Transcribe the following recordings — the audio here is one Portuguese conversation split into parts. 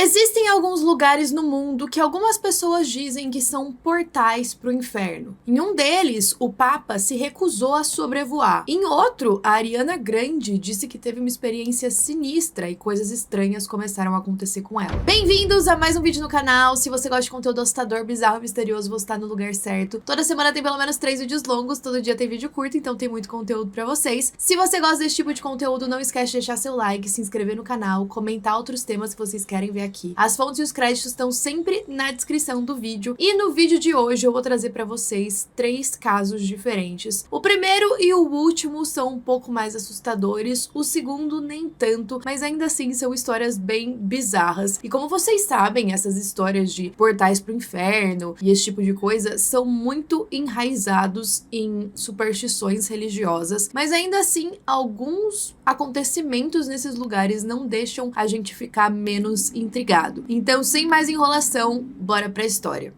Existem alguns lugares no mundo que algumas pessoas dizem que são portais para o inferno. Em um deles, o Papa se recusou a sobrevoar. Em outro, a Ariana Grande disse que teve uma experiência sinistra e coisas estranhas começaram a acontecer com ela. Bem-vindos a mais um vídeo no canal. Se você gosta de conteúdo assustador, bizarro e misterioso, você está no lugar certo. Toda semana tem pelo menos 3 vídeos longos, todo dia tem vídeo curto, então tem muito conteúdo para vocês. Se você gosta desse tipo de conteúdo, não esquece de deixar seu like, se inscrever no canal, comentar outros temas que vocês querem ver aqui. As fontes e os créditos estão sempre na descrição do vídeo. E no vídeo de hoje eu vou trazer pra vocês 3 casos diferentes. O primeiro e o último são um pouco mais assustadores, o segundo nem tanto, mas ainda assim são histórias bem bizarras. E como vocês sabem, essas histórias de portais pro inferno e esse tipo de coisa são muito enraizados em superstições religiosas, mas ainda assim alguns acontecimentos nesses lugares não deixam a gente ficar menos intrigado. Então, sem mais enrolação, bora pra história.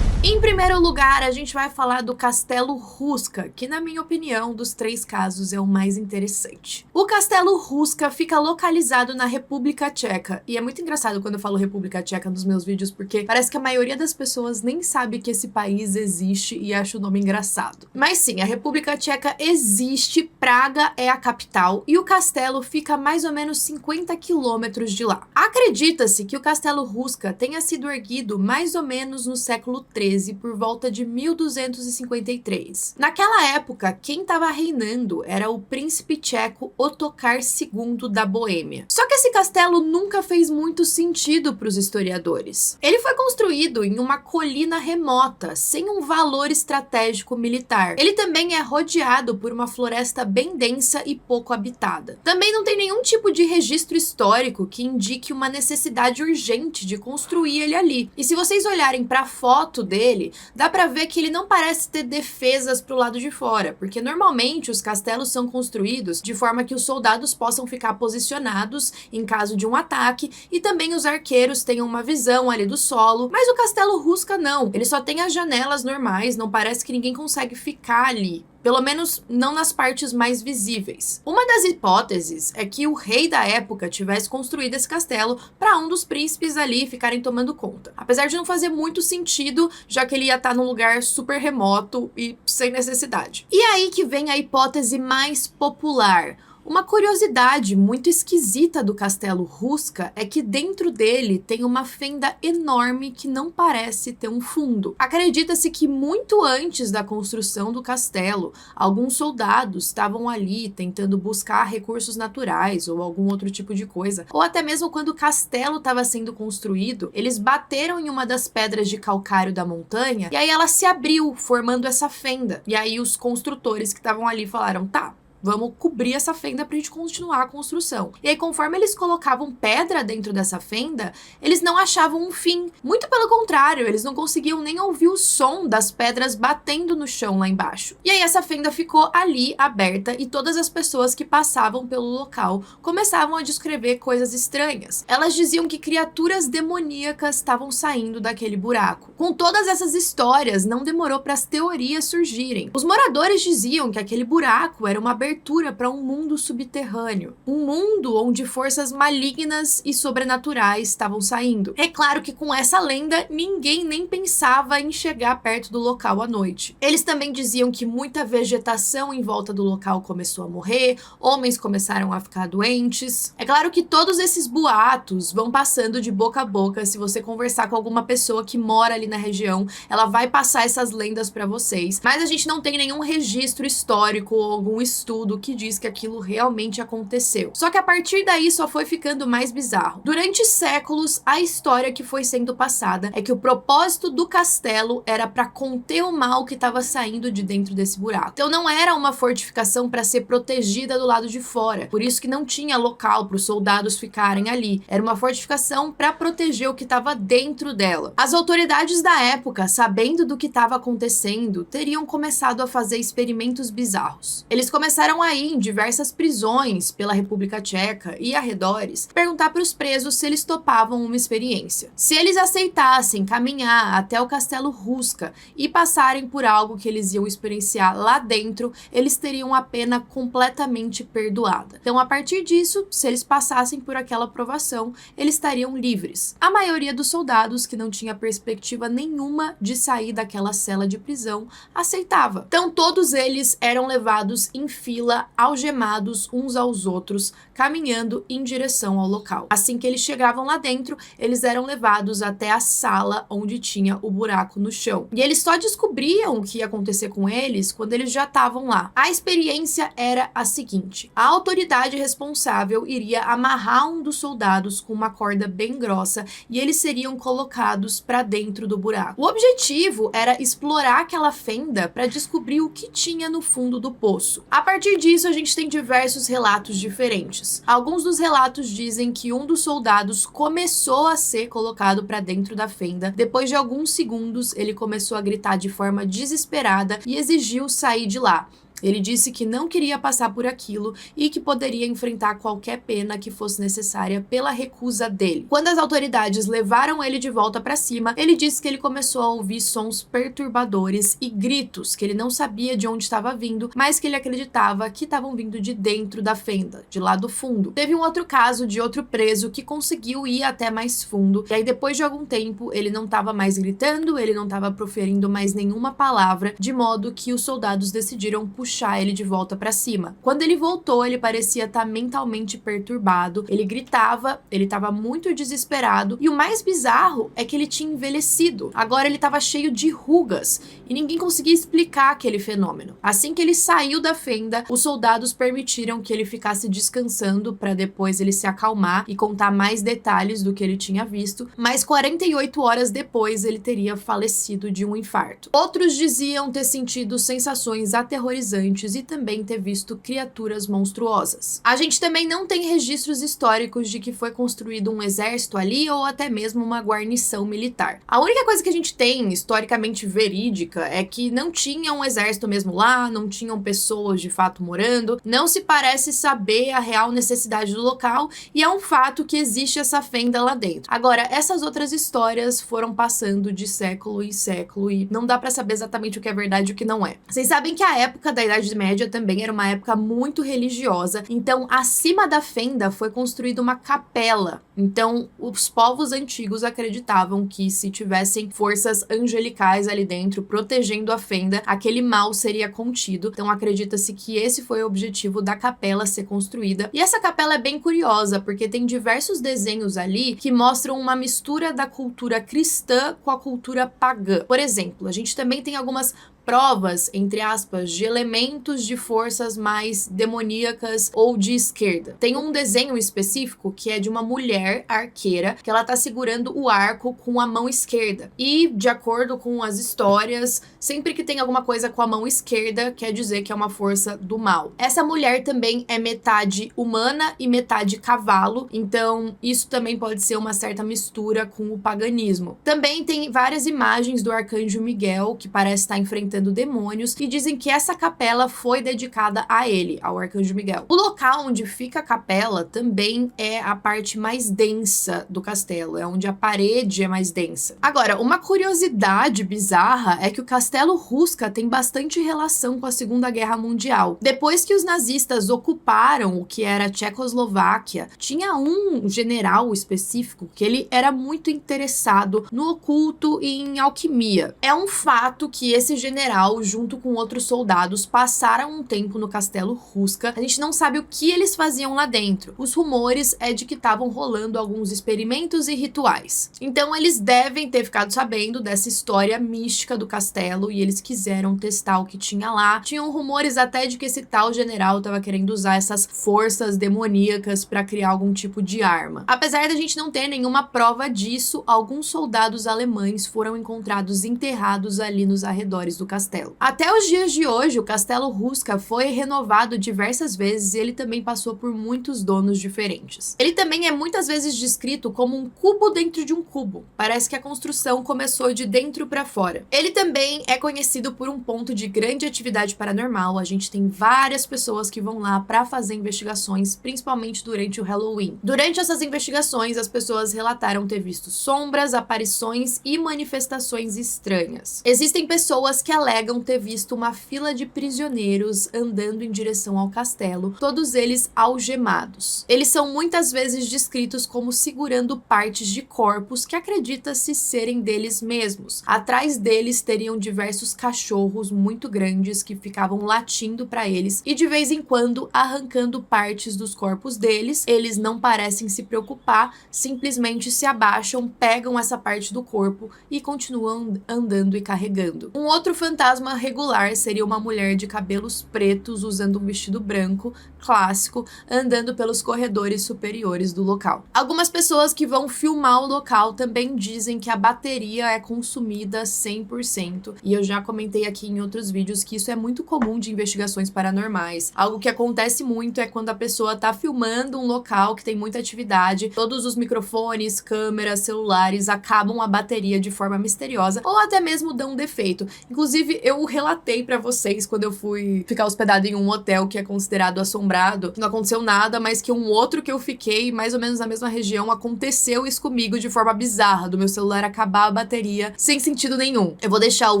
Em primeiro lugar, a gente vai falar do Castelo Hruška, que na minha opinião, dos 3 casos, é o mais interessante. O Castelo Hruška fica localizado na República Tcheca, e é muito engraçado quando eu falo República Tcheca nos meus vídeos, porque parece que a maioria das pessoas nem sabe que esse país existe e acha o nome engraçado. Mas sim, a República Tcheca existe, Praga é a capital, e o castelo fica a mais ou menos 50 quilômetros de lá. Acredita-se que o Castelo Hruška tenha sido erguido mais ou menos no século XIII, por volta de 1253. Naquela época, quem estava reinando era o príncipe tcheco Ottokar II da Boêmia. Só que esse castelo nunca fez muito sentido para os historiadores. Ele foi construído em uma colina remota, sem um valor estratégico militar. Ele também é rodeado por uma floresta bem densa e pouco habitada. Também não tem nenhum tipo de registro histórico que indique uma necessidade urgente de construir ele ali. E se vocês olharem para a foto dele, dá pra ver que ele não parece ter defesas pro lado de fora, porque normalmente os castelos são construídos de forma que os soldados possam ficar posicionados em caso de um ataque e também os arqueiros tenham uma visão ali do solo, mas o Castelo Hruška não, ele só tem as janelas normais, não parece que ninguém consegue ficar ali. Pelo menos não nas partes mais visíveis. Uma das hipóteses é que o rei da época tivesse construído esse castelo para um dos príncipes ali ficarem tomando conta. Apesar de não fazer muito sentido, já que ele ia estar num lugar super remoto e sem necessidade. E aí que vem a hipótese mais popular. Uma curiosidade muito esquisita do Castelo Hruška é que dentro dele tem uma fenda enorme que não parece ter um fundo. Acredita-se que muito antes da construção do castelo, alguns soldados estavam ali tentando buscar recursos naturais ou algum outro tipo de coisa. Ou até mesmo quando o castelo estava sendo construído, eles bateram em uma das pedras de calcário da montanha e aí ela se abriu, formando essa fenda. E aí os construtores que estavam ali falaram, tá, vamos cobrir essa fenda pra gente continuar a construção. E aí, conforme eles colocavam pedra dentro dessa fenda, eles não achavam um fim. Muito pelo contrário, eles não conseguiam nem ouvir o som das pedras batendo no chão lá embaixo. E aí, essa fenda ficou ali, aberta, e todas as pessoas que passavam pelo local começavam a descrever coisas estranhas. Elas diziam que criaturas demoníacas estavam saindo daquele buraco. Com todas essas histórias, não demorou para as teorias surgirem. Os moradores diziam que aquele buraco era uma abertura para um mundo subterrâneo, um mundo onde forças malignas e sobrenaturais estavam saindo. É claro que com essa lenda ninguém nem pensava em chegar perto do local à noite. Eles também diziam que muita vegetação em volta do local começou a morrer, homens começaram a ficar doentes. É claro que todos esses boatos vão passando de boca a boca. Se você conversar com alguma pessoa que mora ali na região, ela vai passar essas lendas para vocês, mas a gente não tem nenhum registro histórico ou algum estudo que diz que aquilo realmente aconteceu. Só que a partir daí só foi ficando mais bizarro. Durante séculos, a história que foi sendo passada é que o propósito do castelo era para conter o mal que estava saindo de dentro desse buraco. Então não era uma fortificação para ser protegida do lado de fora. Por isso que não tinha local para os soldados ficarem ali. Era uma fortificação para proteger o que estava dentro dela. As autoridades da época, sabendo do que estava acontecendo, teriam começado a fazer experimentos bizarros. Eles começaram chegaram aí em diversas prisões pela República Tcheca e arredores perguntar para os presos se eles topavam uma experiência. Se eles aceitassem caminhar até o Castelo Hruška e passarem por algo que eles iam experienciar lá dentro, eles teriam a pena completamente perdoada. Então, a partir disso, se eles passassem por aquela aprovação, eles estariam livres. A maioria dos soldados, que não tinha perspectiva nenhuma de sair daquela cela de prisão, aceitava. Então, todos eles eram levados em fila, algemados uns aos outros, caminhando em direção ao local. Assim que eles chegavam lá dentro, eles eram levados até a sala onde tinha o buraco no chão. E eles só descobriam o que ia acontecer com eles quando eles já estavam lá. A experiência era a seguinte: a autoridade responsável iria amarrar um dos soldados com uma corda bem grossa e eles seriam colocados para dentro do buraco. O objetivo era explorar aquela fenda para descobrir o que tinha no fundo do poço. A partir disso, a gente tem diversos relatos diferentes. Alguns dos relatos dizem que um dos soldados começou a ser colocado para dentro da fenda. Depois de alguns segundos, ele começou a gritar de forma desesperada e exigiu sair de lá. Ele disse que não queria passar por aquilo e que poderia enfrentar qualquer pena que fosse necessária pela recusa dele. Quando as autoridades levaram ele de volta para cima, ele disse que ele começou a ouvir sons perturbadores e gritos que ele não sabia de onde estava vindo, mas que ele acreditava que estavam vindo de dentro da fenda, de lá do fundo. Teve um outro caso de outro preso que conseguiu ir até mais fundo, e aí depois de algum tempo ele não estava mais gritando, ele não estava proferindo mais nenhuma palavra, de modo que os soldados decidiram puxar ele de volta pra cima. Quando ele voltou, ele parecia estar mentalmente perturbado, ele gritava, ele estava muito desesperado, e o mais bizarro é que ele tinha envelhecido. Agora ele estava cheio de rugas, e ninguém conseguia explicar aquele fenômeno. Assim que ele saiu da fenda, os soldados permitiram que ele ficasse descansando para depois ele se acalmar e contar mais detalhes do que ele tinha visto, mas 48 horas depois ele teria falecido de um infarto. Outros diziam ter sentido sensações aterrorizantes e também ter visto criaturas monstruosas. A gente também não tem registros históricos de que foi construído um exército ali ou até mesmo uma guarnição militar. A única coisa que a gente tem historicamente verídica é que não tinha um exército mesmo lá, não tinham pessoas de fato morando, não se parece saber a real necessidade do local e é um fato que existe essa fenda lá dentro. Agora, essas outras histórias foram passando de século em século e não dá pra saber exatamente o que é verdade e o que não é. Vocês sabem que a época da Idade Média também era uma época muito religiosa, então acima da fenda foi construída uma capela. Então os povos antigos acreditavam que se tivessem forças angelicais ali dentro protegendo a fenda, aquele mal seria contido. Então acredita-se que esse foi o objetivo da capela ser construída. E essa capela é bem curiosa, porque tem diversos desenhos ali que mostram uma mistura da cultura cristã com a cultura pagã. Por exemplo, a gente também tem algumas provas, entre aspas, de elementos de forças mais demoníacas ou de esquerda. Tem um desenho específico que é de uma mulher arqueira, que ela tá segurando o arco com a mão esquerda. E, de acordo com as histórias, sempre que tem alguma coisa com a mão esquerda, quer dizer que é uma força do mal. Essa mulher também é metade humana e metade cavalo, então isso também pode ser uma certa mistura com o paganismo. Também tem várias imagens do arcanjo Miguel, que parece estar enfrentando demônios, e dizem que essa capela foi dedicada a ele, ao arcanjo Miguel. O local onde fica a capela também é a parte mais densa do castelo, é onde a parede é mais densa. Agora, uma curiosidade bizarra é que o Castelo Hruška tem bastante relação com a Segunda Guerra Mundial. Depois que os nazistas ocuparam o que era a Tchecoslováquia, tinha um general específico que ele era muito interessado no oculto e em alquimia. É um fato que esse general, junto com outros soldados, passaram um tempo no Castelo Hruška. A gente não sabe o que eles faziam lá dentro. Os rumores é de que estavam rolando alguns experimentos e rituais. Então eles devem ter ficado sabendo dessa história mística do castelo e eles quiseram testar o que tinha lá. Tinham rumores até de que esse tal general estava querendo usar essas forças demoníacas para criar algum tipo de arma. Apesar da gente não ter nenhuma prova disso, alguns soldados alemães foram encontrados enterrados ali nos arredores do castelo. castelo. Até os dias de hoje, o Castelo Hruska foi renovado diversas vezes e ele também passou por muitos donos diferentes. Ele também é muitas vezes descrito como um cubo dentro de um cubo. Parece que a construção começou de dentro para fora. Ele também é conhecido por um ponto de grande atividade paranormal. A gente tem várias pessoas que vão lá para fazer investigações, principalmente durante o Halloween. Durante essas investigações, as pessoas relataram ter visto sombras, aparições e manifestações estranhas. Existem pessoas que alegam ter visto uma fila de prisioneiros andando em direção ao castelo, todos eles algemados. Eles são muitas vezes descritos como segurando partes de corpos que acredita-se serem deles mesmos. Atrás deles teriam diversos cachorros muito grandes que ficavam latindo para eles e de vez em quando arrancando partes dos corpos deles. Eles não parecem se preocupar, simplesmente se abaixam, pegam essa parte do corpo e continuam andando e carregando. Um outro fantasma regular seria uma mulher de cabelos pretos usando um vestido branco clássico, andando pelos corredores superiores do local. Algumas pessoas que vão filmar o local também dizem que a bateria é consumida 100%, e eu já comentei aqui em outros vídeos que isso é muito comum de investigações paranormais. Algo que acontece muito é quando a pessoa tá filmando um local que tem muita atividade, todos os microfones, câmeras, celulares acabam a bateria de forma misteriosa ou até mesmo dão um defeito. Inclusive, eu relatei pra vocês quando eu fui ficar hospedada em um hotel que é considerado assombrado, que não aconteceu nada, mas que um outro que eu fiquei, mais ou menos na mesma região, aconteceu isso comigo de forma bizarra, do meu celular acabar a bateria sem sentido nenhum. Eu vou deixar o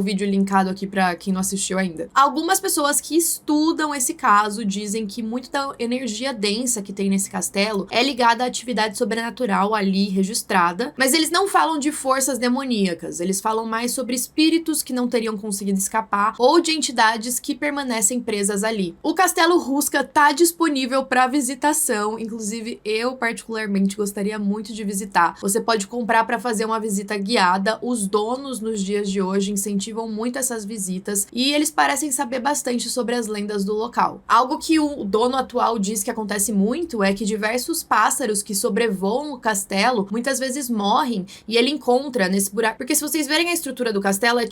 vídeo linkado aqui pra quem não assistiu ainda. Algumas pessoas que estudam esse caso dizem que muito da energia densa que tem nesse castelo é ligada à atividade sobrenatural ali registrada, mas eles não falam de forças demoníacas, eles falam mais sobre espíritos que não teriam conseguido escapar ou de entidades que permanecem presas ali. O Castelo Hruska tá disponível para visitação, inclusive eu particularmente gostaria muito de visitar. Você pode comprar para fazer uma visita guiada. Os donos nos dias de hoje incentivam muito essas visitas e eles parecem saber bastante sobre as lendas do local. Algo que o dono atual diz que acontece muito é que diversos pássaros que sobrevoam o castelo muitas vezes morrem e ele encontra nesse buraco, porque se vocês verem a estrutura do castelo é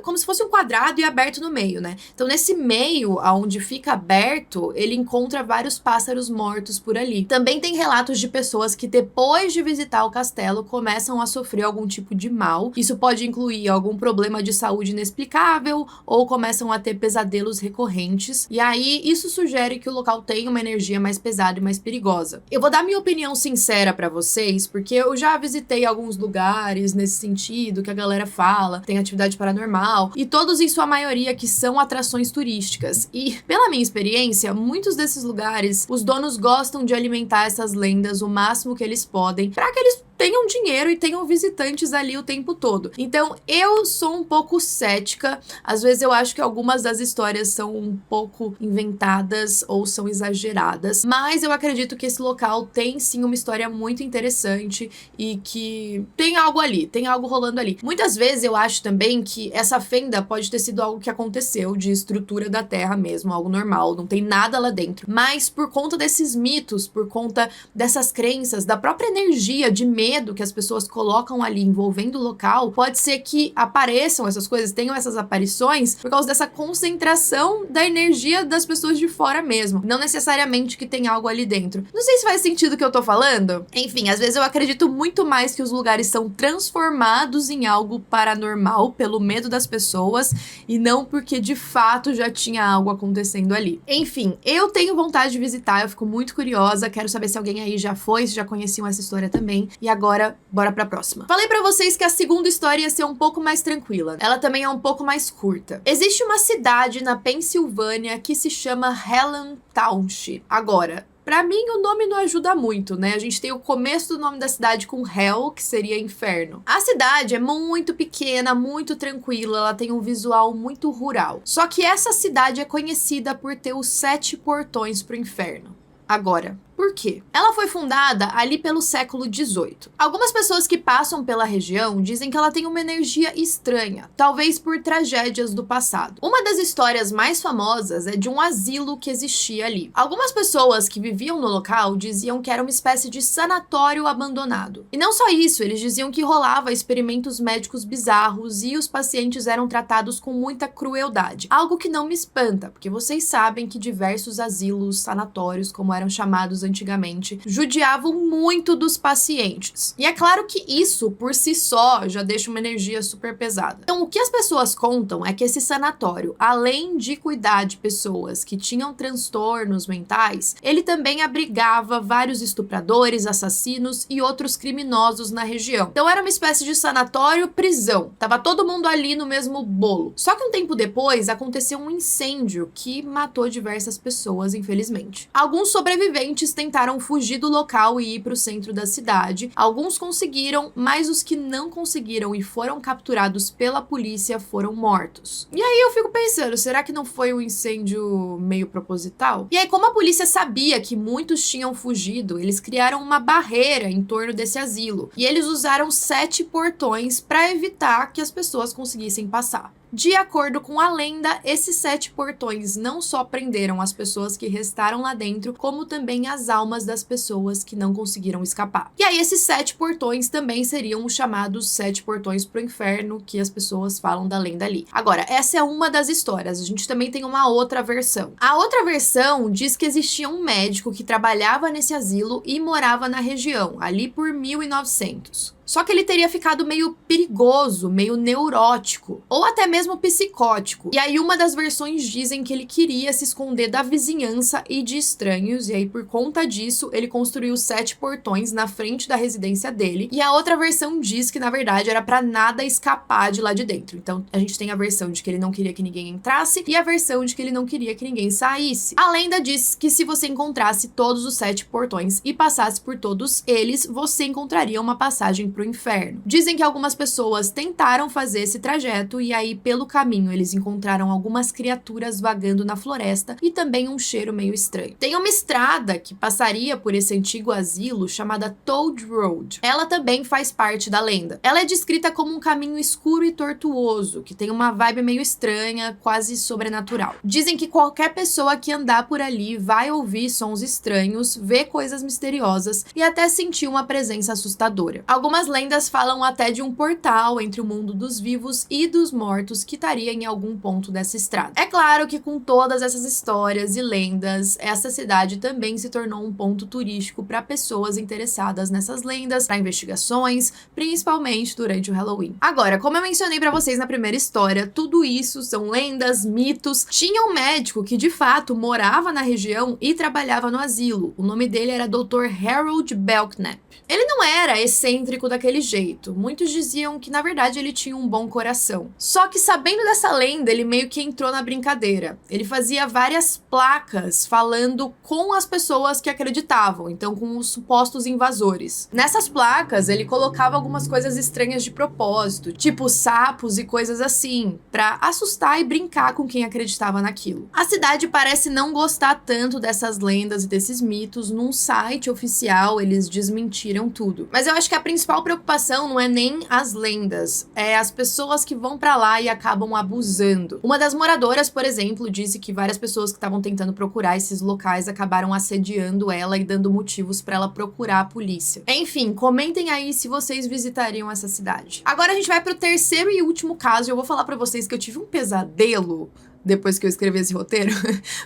como se fosse um quadrado e aberto no meio, né? Então nesse meio, aonde fica aberto, ele encontra vários pássaros mortos por ali. Também tem relatos de pessoas que depois de visitar o castelo começam a sofrer algum tipo de mal. Isso pode incluir algum problema de saúde inexplicável ou começam a ter pesadelos recorrentes. E aí isso sugere que o local tem uma energia mais pesada e mais perigosa. Eu vou dar minha opinião sincera pra vocês, porque eu já visitei alguns lugares nesse sentido que a galera fala, tem atividade paranormal, e todos em sua maioria que são atrações turísticas. E pela minha experiência, muitos desses lugares, os donos gostam de alimentar essas lendas o máximo que eles podem, para que eles tenham dinheiro e tenham visitantes ali o tempo todo. Então, eu sou um pouco cética. Às vezes eu acho que algumas das histórias são um pouco inventadas ou são exageradas, mas eu acredito que esse local tem sim uma história muito interessante e que tem algo ali, tem algo rolando ali. Muitas vezes eu acho também que essa fenda pode ter sido algo que aconteceu de estrutura da terra mesmo, algo normal, não tem nada lá dentro. Mas por conta desses mitos, por conta dessas crenças, da própria energia de medo que as pessoas colocam ali envolvendo o local, pode ser que apareçam essas coisas, tenham essas aparições por causa dessa concentração da energia das pessoas de fora mesmo, não necessariamente que tem algo ali dentro. Não sei se faz sentido o que eu tô falando. Enfim, às vezes eu acredito muito mais que os lugares são transformados em algo paranormal pelo medo das pessoas e não porque de fato já tinha algo acontecendo ali. Enfim, eu tenho vontade de visitar, eu fico muito curiosa, quero saber se alguém aí já foi, se já conheciam essa história também. E agora, bora pra próxima. Falei pra vocês que a segunda história ia ser um pouco mais tranquila. Ela também é um pouco mais curta. Existe uma cidade na Pensilvânia que se chama Helen Township. Agora, pra mim, o nome não ajuda muito, né? A gente tem o começo do nome da cidade com Hell, que seria inferno. A cidade é muito pequena, muito tranquila, ela tem um visual muito rural. Só que essa cidade é conhecida por ter os 7 portões pro inferno. Agora, Por quê? Ela foi fundada ali pelo século XVIII. Algumas pessoas que passam pela região dizem que ela tem uma energia estranha, talvez por tragédias do passado. Uma das histórias mais famosas é de um asilo que existia ali. Algumas pessoas que viviam no local diziam que era uma espécie de sanatório abandonado. E não só isso, eles diziam que rolava experimentos médicos bizarros e os pacientes eram tratados com muita crueldade. Algo que não me espanta, porque vocês sabem que diversos asilos, sanatórios, como eram chamados antigamente, judiavam muito dos pacientes. E é claro que isso, por si só, já deixa uma energia super pesada. Então, o que as pessoas contam é que esse sanatório, além de cuidar de pessoas que tinham transtornos mentais, ele também abrigava vários estupradores, assassinos e outros criminosos na região. Então, era uma espécie de sanatório-prisão. Tava todo mundo ali no mesmo bolo. Só que um tempo depois, aconteceu um incêndio que matou diversas pessoas, infelizmente. Alguns sobreviventes tentaram fugir do local e ir para o centro da cidade. Alguns conseguiram, mas os que não conseguiram e foram capturados pela polícia foram mortos. E aí eu fico pensando, será que não foi um incêndio meio proposital? E aí, como a polícia sabia que muitos tinham fugido, eles criaram uma barreira em torno desse asilo. E eles usaram 7 portões para evitar que as pessoas conseguissem passar. De acordo com a lenda, esses 7 portões não só prenderam as pessoas que restaram lá dentro, como também as almas das pessoas que não conseguiram escapar. E aí esses 7 portões também seriam os chamados 7 portões pro inferno, que as pessoas falam da lenda ali. Agora, essa é uma das histórias, a gente também tem uma outra versão. A outra versão diz que existia um médico que trabalhava nesse asilo e morava na região, ali por 1900. Só que ele teria ficado meio perigoso, meio neurótico, ou até mesmo psicótico. E aí uma das versões dizem que ele queria se esconder da vizinhança e de estranhos, e aí por conta disso ele construiu 7 portões na frente da residência dele. E a outra versão diz que na verdade era pra nada escapar de lá de dentro. Então a gente tem a versão de que ele não queria que ninguém entrasse e a versão de que ele não queria que ninguém saísse. A lenda diz que se você encontrasse todos os 7 portões e passasse por todos eles, você encontraria uma passagem pro inferno. Dizem que algumas pessoas tentaram fazer esse trajeto e aí pelo caminho eles encontraram algumas criaturas vagando na floresta e também um cheiro meio estranho. Tem uma estrada que passaria por esse antigo asilo chamada Toad Road. Ela também faz parte da lenda. Ela é descrita como um caminho escuro e tortuoso, que tem uma vibe meio estranha, quase sobrenatural. Dizem que qualquer pessoa que andar por ali vai ouvir sons estranhos, ver coisas misteriosas e até sentir uma presença assustadora. Algumas lendas falam até de um portal entre o mundo dos vivos e dos mortos que estaria em algum ponto dessa estrada. É claro que com todas essas histórias e lendas, essa cidade também se tornou um ponto turístico para pessoas interessadas nessas lendas, para investigações, principalmente durante o Halloween. Agora, como eu mencionei para vocês na primeira história, tudo isso são lendas, mitos. Tinha um médico que de fato morava na região e trabalhava no asilo. O nome dele era Dr. Harold Belknap. Ele não era excêntrico daquele jeito. Muitos diziam que, na verdade, ele tinha um bom coração. Só que, sabendo dessa lenda, ele meio que entrou na brincadeira. Ele fazia várias placas falando com as pessoas que acreditavam, então com os supostos invasores. Nessas placas, ele colocava algumas coisas estranhas de propósito, tipo sapos e coisas assim, pra assustar e brincar com quem acreditava naquilo. A cidade parece não gostar tanto dessas lendas e desses mitos. Num site oficial, eles desmentiram tudo. Mas eu acho que a principal preocupação não é nem as lendas, é as pessoas que vão pra lá e acabam abusando. Uma das moradoras, por exemplo, disse que várias pessoas que estavam tentando procurar esses locais acabaram assediando ela e dando motivos pra ela procurar a polícia. Enfim, comentem aí se vocês visitariam essa cidade. Agora a gente vai pro terceiro e último caso e eu vou falar pra vocês que eu tive um pesadelo depois que eu escrevi esse roteiro,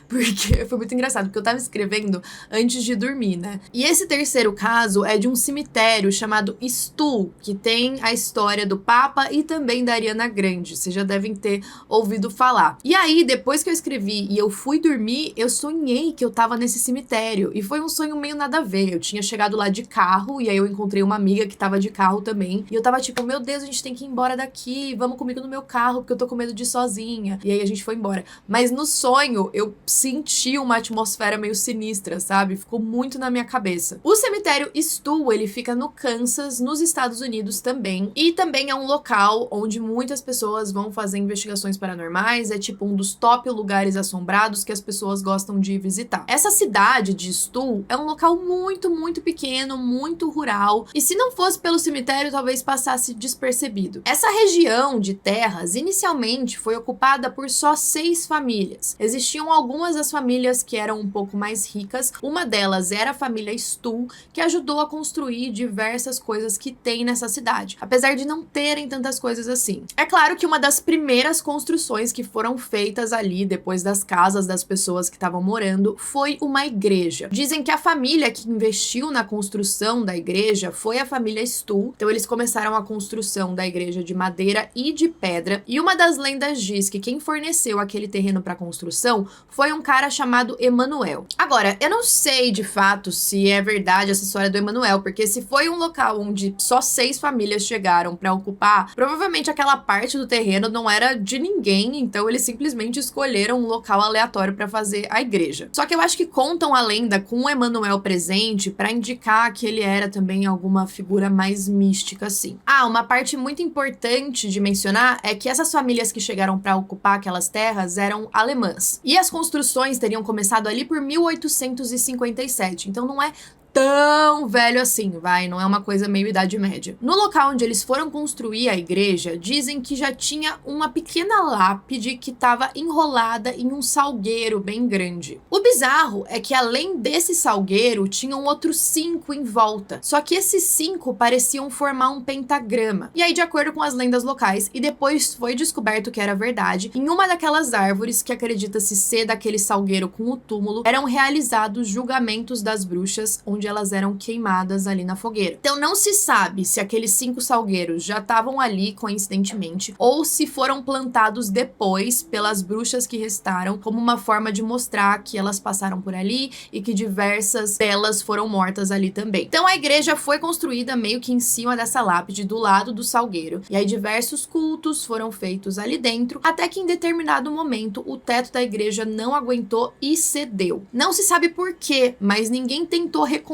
porque foi muito engraçado, porque eu tava escrevendo antes de dormir, né? E esse terceiro caso é de um cemitério chamado Stuhl, que tem a história do Papa e também da Ariana Grande, vocês já devem ter ouvido falar. E aí, depois que eu escrevi e eu fui dormir, eu sonhei que eu tava nesse cemitério, e foi um sonho meio nada a ver. Eu tinha chegado lá de carro, e aí eu encontrei uma amiga que tava de carro também, e eu tava tipo, meu Deus, a gente tem que ir embora daqui, vamos comigo no meu carro, porque eu tô com medo de ir sozinha. E aí a gente foi embora agora. Mas no sonho, eu senti uma atmosfera meio sinistra, sabe? Ficou muito na minha cabeça. O cemitério Stull, ele fica no Kansas, nos Estados Unidos também. E também é um local onde muitas pessoas vão fazer investigações paranormais. É tipo um dos top lugares assombrados que as pessoas gostam de visitar. Essa cidade de Stull é um local muito, muito pequeno, muito rural. E se não fosse pelo cemitério, talvez passasse despercebido. Essa região de terras, inicialmente, foi ocupada por só 6 famílias. Existiam algumas das famílias que eram um pouco mais ricas. Uma delas era a família Stull, que ajudou a construir diversas coisas que tem nessa cidade, apesar de não terem tantas coisas assim. É claro que uma das primeiras construções que foram feitas ali, depois das casas das pessoas que estavam morando, foi uma igreja. Dizem que a família que investiu na construção da igreja foi a família Stull. Então eles começaram a construção da igreja de madeira e de pedra, e uma das lendas diz que quem forneceu aquele terreno para construção foi um cara chamado Emanuel. Agora, eu não sei de fato se é verdade essa história do Emanuel, porque se foi um local onde só 6 famílias chegaram para ocupar, provavelmente aquela parte do terreno não era de ninguém, então eles simplesmente escolheram um local aleatório para fazer a igreja. Só que eu acho que contam a lenda com o Emanuel presente para indicar que ele era também alguma figura mais mística, assim. Uma parte muito importante de mencionar é que essas famílias que chegaram para ocupar aquelas terras eram alemãs. E as construções teriam começado ali por 1857, então não é tão velho assim, não é uma coisa meio Idade Média. No local onde eles foram construir a igreja, dizem que já tinha uma pequena lápide que estava enrolada em um salgueiro bem grande. O bizarro é que além desse salgueiro, tinham outros 5 em volta, só que esses 5 pareciam formar um pentagrama. E aí, de acordo com as lendas locais, e depois foi descoberto que era verdade, em uma daquelas árvores que acredita-se ser daquele salgueiro com o túmulo, eram realizados julgamentos das bruxas, onde elas eram queimadas ali na fogueira. Então não se sabe se aqueles 5 salgueiros já estavam ali coincidentemente ou se foram plantados depois pelas bruxas que restaram como uma forma de mostrar que elas passaram por ali e que diversas delas foram mortas ali também. Então a igreja foi construída meio que em cima dessa lápide do lado do salgueiro, e aí diversos cultos foram feitos ali dentro, até que em determinado momento o teto da igreja não aguentou e cedeu. Não se sabe por quê, mas ninguém tentou reconstruir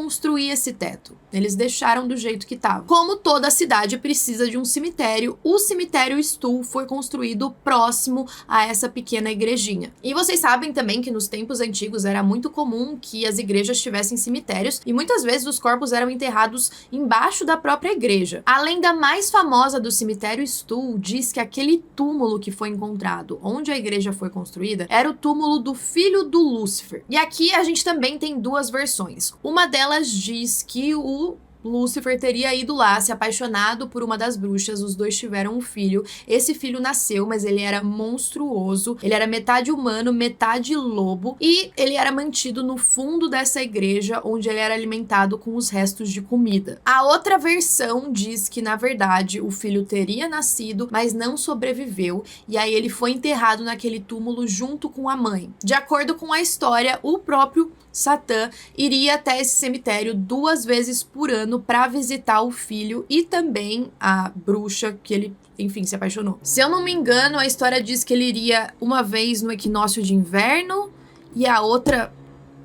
esse teto. Eles deixaram do jeito que estava. Como toda cidade precisa de um cemitério, o cemitério Stull foi construído próximo a essa pequena igrejinha. E vocês sabem também que nos tempos antigos era muito comum que as igrejas tivessem cemitérios e muitas vezes os corpos eram enterrados embaixo da própria igreja. A lenda mais famosa do cemitério Stull diz que aquele túmulo que foi encontrado onde a igreja foi construída era o túmulo do filho do Lúcifer. E aqui a gente também tem 2 versões. Uma delas diz que o Lúcifer teria ido lá, se apaixonado por uma das bruxas, os dois tiveram um filho. Esse filho nasceu, mas ele era monstruoso, ele era metade humano, metade lobo, e ele era mantido no fundo dessa igreja, onde ele era alimentado com os restos de comida. A outra versão diz que, na verdade, o filho teria nascido, mas não sobreviveu, e aí ele foi enterrado naquele túmulo junto com a mãe. De acordo com a história, o próprio Satã iria até esse cemitério 2 vezes por ano para visitar o filho e também a bruxa que ele, enfim, se apaixonou. Se eu não me engano, a história diz que ele iria uma vez no equinócio de inverno e a outra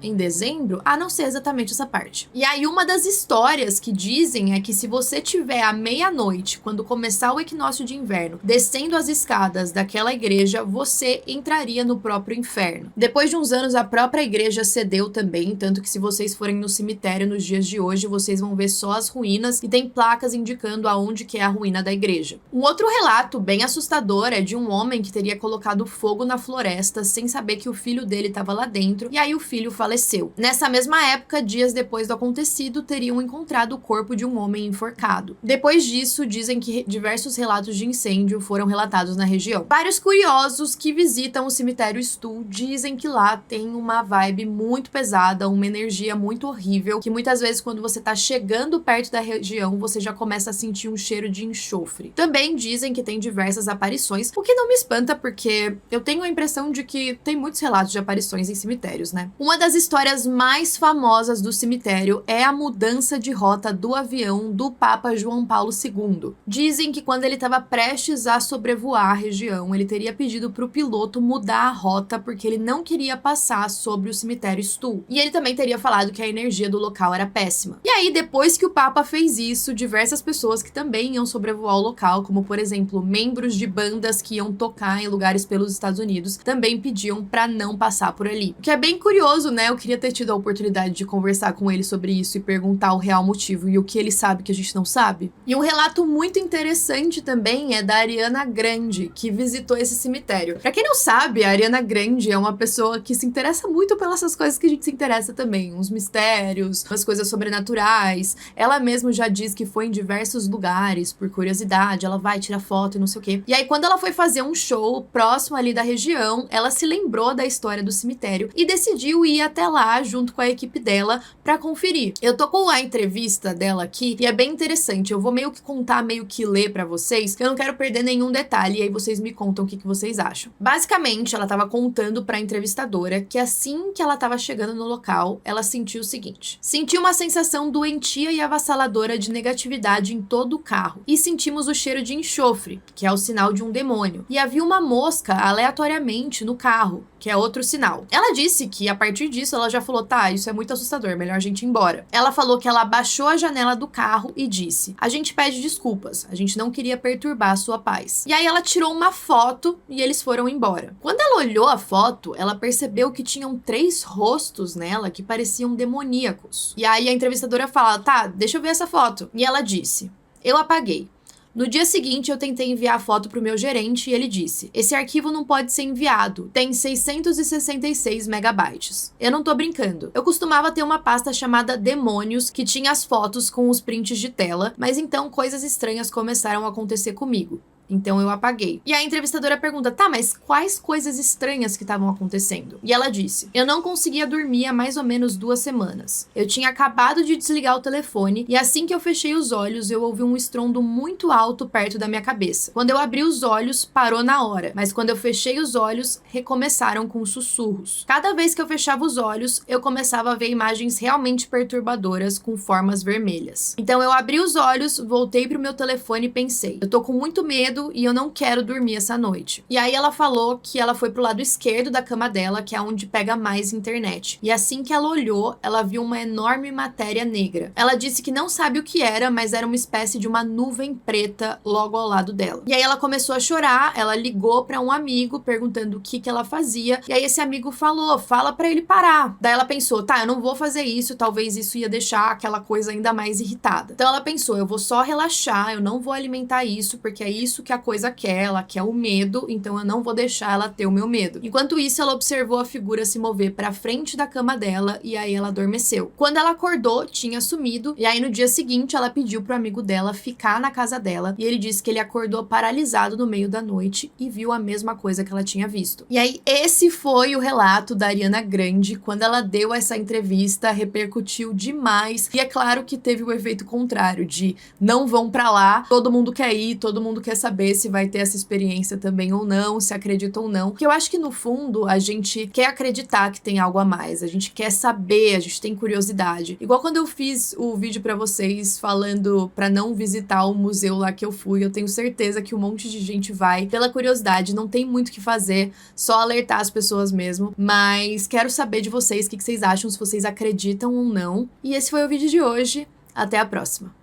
em dezembro? Não sei exatamente essa parte. E aí uma das histórias que dizem é que se você tiver à meia-noite, quando começar o equinócio de inverno, descendo as escadas daquela igreja, você entraria no próprio inferno. Depois de uns anos, a própria igreja cedeu também, tanto que se vocês forem no cemitério nos dias de hoje, vocês vão ver só as ruínas e tem placas indicando aonde que é a ruína da igreja. Um outro relato bem assustador é de um homem que teria colocado fogo na floresta sem saber que o filho dele estava lá dentro, e aí o filho faleceu. Nessa mesma época, dias depois do acontecido, teriam encontrado o corpo de um homem enforcado. Depois disso, dizem que diversos relatos de incêndio foram relatados na região. Vários curiosos que visitam o cemitério Stull dizem que lá tem uma vibe muito pesada, uma energia muito horrível, que muitas vezes quando você tá chegando perto da região, você já começa a sentir um cheiro de enxofre. Também dizem que tem diversas aparições, o que não me espanta porque eu tenho a impressão de que tem muitos relatos de aparições em cemitérios, né? Uma das histórias mais famosas do cemitério é a mudança de rota do avião do Papa João Paulo II. Dizem que quando ele estava prestes a sobrevoar a região, ele teria pedido para o piloto mudar a rota porque ele não queria passar sobre o cemitério Stuhl. E ele também teria falado que a energia do local era péssima. E aí, depois que o Papa fez isso, diversas pessoas que também iam sobrevoar o local, como por exemplo, membros de bandas que iam tocar em lugares pelos Estados Unidos, também pediam para não passar por ali. O que é bem curioso, né? Eu queria ter tido a oportunidade de conversar com ele sobre isso e perguntar o real motivo e o que ele sabe que a gente não sabe. E um relato muito interessante também é da Ariana Grande, que visitou esse cemitério. Pra quem não sabe, a Ariana Grande é uma pessoa que se interessa muito pelas coisas que a gente se interessa também, uns mistérios, umas coisas sobrenaturais. Ela mesma já diz que foi em diversos lugares por curiosidade, ela vai tirar foto e não sei o quê. E aí quando ela foi fazer um show próximo ali da região, ela se lembrou da história do cemitério e decidiu ir até lá junto com a equipe dela pra conferir. Eu tô com a entrevista dela aqui e é bem interessante. Eu vou meio que contar, meio que ler pra vocês, que eu não quero perder nenhum detalhe e aí vocês me contam o que vocês acham. Basicamente, ela tava contando pra entrevistadora que assim que ela tava chegando no local, ela sentiu o seguinte: senti uma sensação doentia e avassaladora de negatividade em todo o carro e sentimos o cheiro de enxofre, que é o sinal de um demônio. E havia uma mosca aleatoriamente no carro, que é outro sinal. Ela disse que a partir disso ela já falou, tá, isso é muito assustador, melhor a gente ir embora. Ela falou que ela abaixou a janela do carro e disse: a gente pede desculpas, a gente não queria perturbar a sua paz. E aí ela tirou uma foto e eles foram embora. Quando ela olhou a foto, ela percebeu que tinham 3 rostos nela que pareciam demoníacos. E aí a entrevistadora fala, tá, deixa eu ver essa foto. E ela disse: eu apaguei. No dia seguinte, eu tentei enviar a foto pro meu gerente e ele disse: esse arquivo não pode ser enviado, tem 666 megabytes. Eu não tô brincando. Eu costumava ter uma pasta chamada Demônios, que tinha as fotos com os prints de tela, mas então coisas estranhas começaram a acontecer comigo. Então eu apaguei. E a entrevistadora pergunta, tá, mas quais coisas estranhas que estavam acontecendo? E ela disse: eu não conseguia dormir há mais ou menos 2 semanas. Eu tinha acabado de desligar o telefone e assim que eu fechei os olhos, eu ouvi um estrondo muito alto perto da minha cabeça. Quando eu abri os olhos, parou na hora, mas quando eu fechei os olhos, recomeçaram com sussurros. Cada vez que eu fechava os olhos, eu começava a ver imagens realmente perturbadoras com formas vermelhas. Então eu abri os olhos, voltei pro meu telefone e pensei: eu tô com muito medo e eu não quero dormir essa noite. E aí ela falou que ela foi pro lado esquerdo da cama dela, que é onde pega mais internet. E assim que ela olhou, ela viu uma enorme matéria negra. Ela disse que não sabe o que era, mas era uma espécie de uma nuvem preta logo ao lado dela. E aí ela começou a chorar, ela ligou pra um amigo perguntando o que ela fazia. E aí esse amigo falou: fala pra ele parar. Daí ela pensou, tá, eu não vou fazer isso, talvez isso ia deixar aquela coisa ainda mais irritada. Então ela pensou, eu vou só relaxar, eu não vou alimentar isso, porque é isso que a coisa quer, ela quer o medo, então eu não vou deixar ela ter o meu medo. Enquanto isso, ela observou a figura se mover pra frente da cama dela e aí ela adormeceu. Quando ela acordou, tinha sumido e aí no dia seguinte ela pediu pro amigo dela ficar na casa dela e ele disse que ele acordou paralisado no meio da noite e viu a mesma coisa que ela tinha visto. E aí esse foi o relato da Ariana Grande. Quando ela deu essa entrevista, repercutiu demais e é claro que teve o efeito contrário de não vão pra lá, todo mundo quer ir, todo mundo quer saber se vai ter essa experiência também ou não, se acredita ou não. Porque eu acho que no fundo a gente quer acreditar que tem algo a mais, a gente quer saber, a gente tem curiosidade. Igual quando eu fiz o vídeo pra vocês falando pra não visitar o museu lá que eu fui, eu tenho certeza que um monte de gente vai pela curiosidade, não tem muito o que fazer, só alertar as pessoas mesmo. Mas quero saber de vocês o que vocês acham, se vocês acreditam ou não. E esse foi o vídeo de hoje, até a próxima.